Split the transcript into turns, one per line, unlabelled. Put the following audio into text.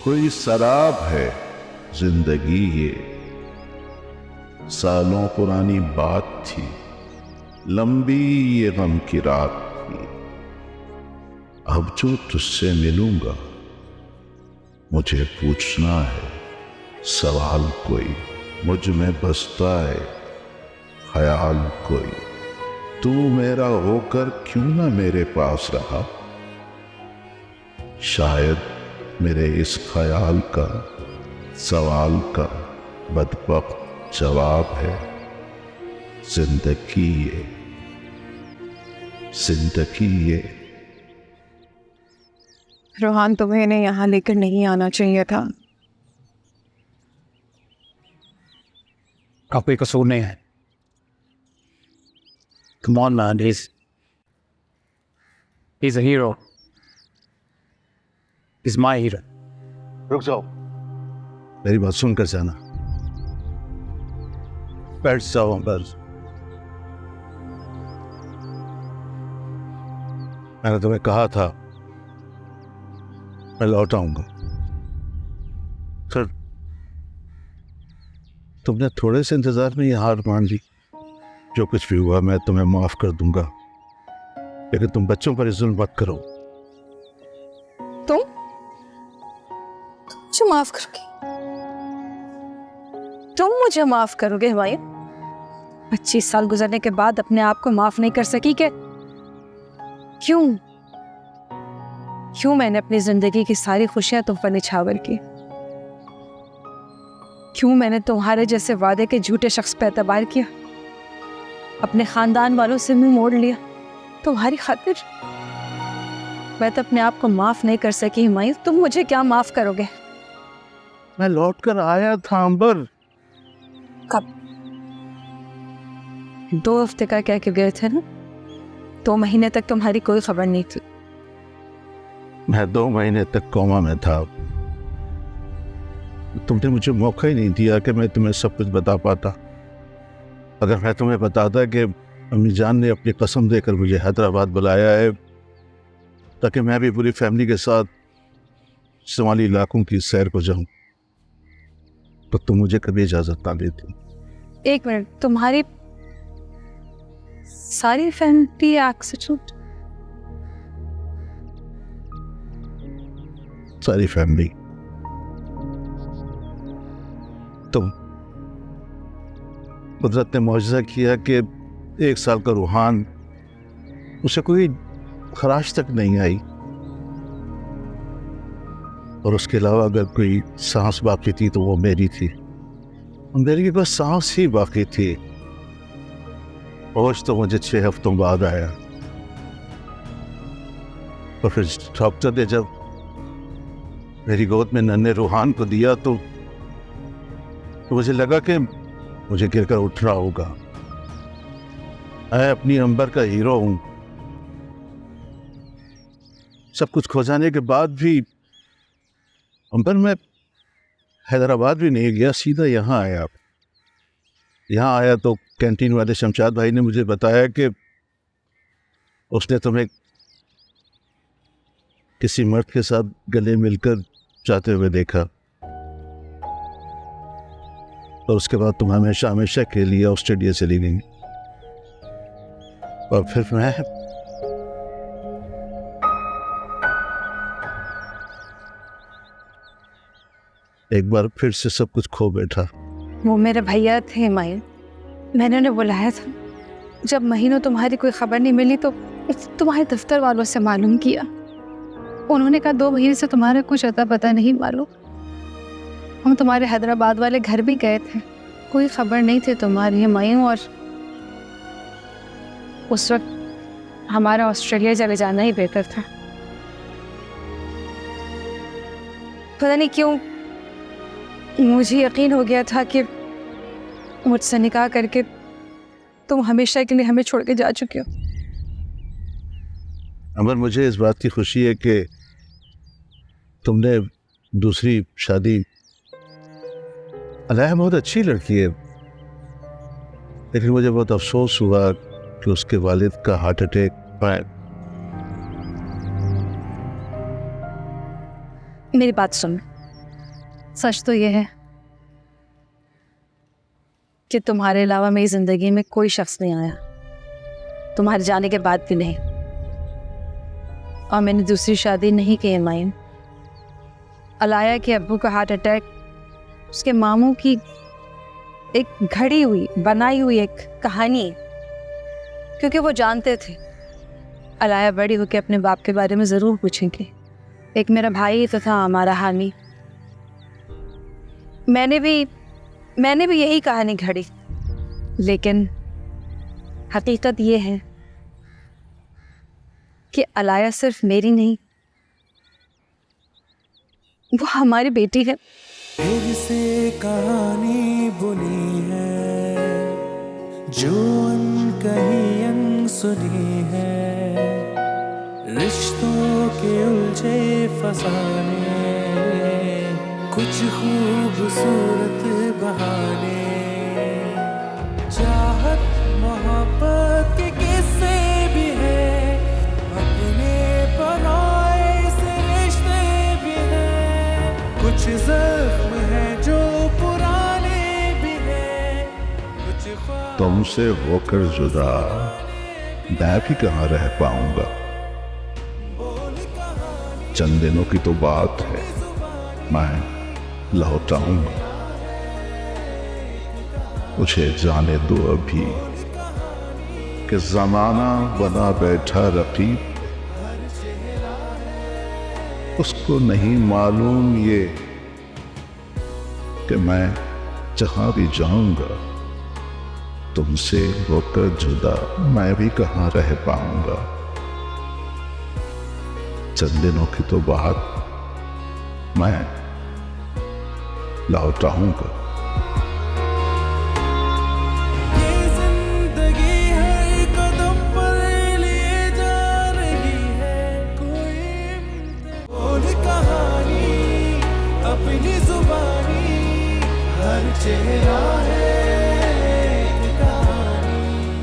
कोई शराब है जिंदगी ये, सालों पुरानी बात थी, लंबी ये गम की रात थी। अब जो तुझसे मिलूंगा मुझे पूछना है सवाल कोई, मुझ में बसता है ख्याल कोई। तू मेरा होकर क्यों ना मेरे पास रहा, शायद मेरे इस ख्याल का सवाल का बदबख्त जवाब है जिंदगी ये, जिंदगी ये।
रोहान, तुम्हें इन्हें यहाँ लेकर नहीं आना चाहिए था।
का कोई कसूर नहीं है। Come on man, he's a hero. He's my hero.
रुक जाओ, मेरी बात सुनकर जाना। बैठ जाओ बस। मैंने तुम्हें कहा था मैं लौट आऊंगा, फिर तुमने थोड़े से इंतजार में ये हार मान ली। जो कुछ भी हुआ मैं तुम्हें माफ कर दूंगा, लेकिन तुम बच्चों पर जुल्म मत करो।
तुम मुझे माफ करोगे? तुम मुझे माफ करोगे हुमायूं? 25 साल गुजरने के बाद अपने आप को माफ नहीं कर सकी क्या? क्यों मैंने अपनी जिंदगी की सारी खुशियां तुम पर निछावर की? क्यों मैंने तुम्हारे जैसे वादे के झूठे शख्स पर एतबार किया, अपने खानदान वालों से मुंह मोड़ लिया तुम्हारी खातिर? मैं तो अपने आप को माफ नहीं कर सकी हुमायूं, तुम मुझे क्या माफ करोगे?
मैं लौट कर आया था अंबर।
कब? 2 हफ्ते का कह के गए थे ना? 2 महीने तक तुम्हारी कोई खबर नहीं थी।
मैं 2 महीने तक कोमा में था। तुमने मुझे मौका ही नहीं दिया कि मैं तुम्हें सब कुछ बता पाता। अगर मैं तुम्हें बताता कि अम्मी जान ने अपनी कसम देकर मुझे हैदराबाद बुलाया है ताकि मैं भी पूरी फैमिली के साथ शुमाली इलाकों की सैर को जाऊं, तो तुम मुझे कभी इजाजत ना देती।
1 मिनट, तुम्हारी सारी फैमिली एक्सीडेंट?
सारी फैमिली। तुम कुदरत ने मौजज़ा किया कि 1 साल का रूहान, उसे कोई खराश तक नहीं आई, और उसके अलावा अगर कोई सांस बाकी थी तो वो मेरी थी। मेरी बस सांस ही बाकी थी। होश तो मुझे 6 हफ्तों बाद आया, और फिर डॉक्टर ने जब मेरी गोद में नन्हे रूहान को दिया तो मुझे लगा कि मुझे गिरकर उठना होगा। मैं अपनी अंबर का हीरो हूं। सब कुछ खो जाने के बाद भी अंबर में हैदराबाद भी नहीं गया, सीधा यहाँ आया। यहाँ आया तो कैंटीन वाले शमशाद भाई ने मुझे बताया कि उसने तुम्हें किसी मर्द के साथ गले मिलकर जाते हुए देखा, और उसके बाद तुम हमेशा हमेशा के लिए ऑस्ट्रेलिया चली गई। और फिर मैं एक बार फिर से सब कुछ खो बैठा।
वो मेरे भैया थे हुमायूं, मैंने उन्हें बुलाया था। जब महीनों तुम्हारी कोई खबर नहीं मिली तो तुम्हारे दफ्तर वालों से मालूम किया। उन्होंने कहा 2 महीने से तुम्हारा कुछ अता पता नहीं मालूम। हम तुम्हारे हैदराबाद वाले घर भी गए थे, कोई खबर नहीं थी तुम्हारी हुमायूं। और उस वक्त हमारा ऑस्ट्रेलिया चले जाना ही बेहतर था। पता नहीं क्यों मुझे यकीन हो गया था कि मुझसे निकाह करके तुम हमेशा के लिए हमें छोड़ के जा चुके हो।
अमर, मुझे इस बात की खुशी है कि तुमने दूसरी शादी, अलाया बहुत अच्छी लड़की है, लेकिन मुझे बहुत अफसोस हुआ कि उसके वालिद का हार्ट अटैक आया।
मेरी बात सुन, सच तो यह है कि तुम्हारे अलावा मेरी जिंदगी में कोई शख्स नहीं आया, तुम्हारे जाने के बाद भी नहीं। और मैंने दूसरी शादी नहीं की है माइन। अलाया के अब्बू का हार्ट अटैक उसके मामू की एक घड़ी हुई बनाई हुई एक कहानी है, क्योंकि वो जानते थे अलाया बड़ी होकर अपने बाप के बारे में ज़रूर पूछेंगे। एक मेरा भाई तो था हमारा हामी, मैंने भी यही कहानी घड़ी। लेकिन हकीकत ये है कि अलाया सिर्फ मेरी नहीं, वो हमारी बेटी है।
फिर से कहानी बुनी है जो अनकही अनसुनी है, रिश्तों के उलझे फसाने, कुछ खूबसूरत बहाने, चाहत मोहब्बत के किस्से भी है, अपने बनाए से रिश्ते भी हैं, कुछ जख्म है जो पुराने भी हैं, कुछ
तुमसे होकर जुदा मैं भी कहाँ रह पाऊंगा। चंद दिनों की तो बात है, मैं लौट आऊंगा। मुझे जाने दो अभी कि जमाना बना बैठा रकीब, उसको नहीं मालूम ये कि मैं जहां भी जाऊंगा तुमसे होकर जुदा मैं भी कहाँ रह पाऊंगा। चंद दिनों की तो बात, मैं लौट आऊंगा।
ये जिंदगी हर कदम पर लिए जा रही है, कोई बोल कहानी अपनी जुबानी, हर चेहरा है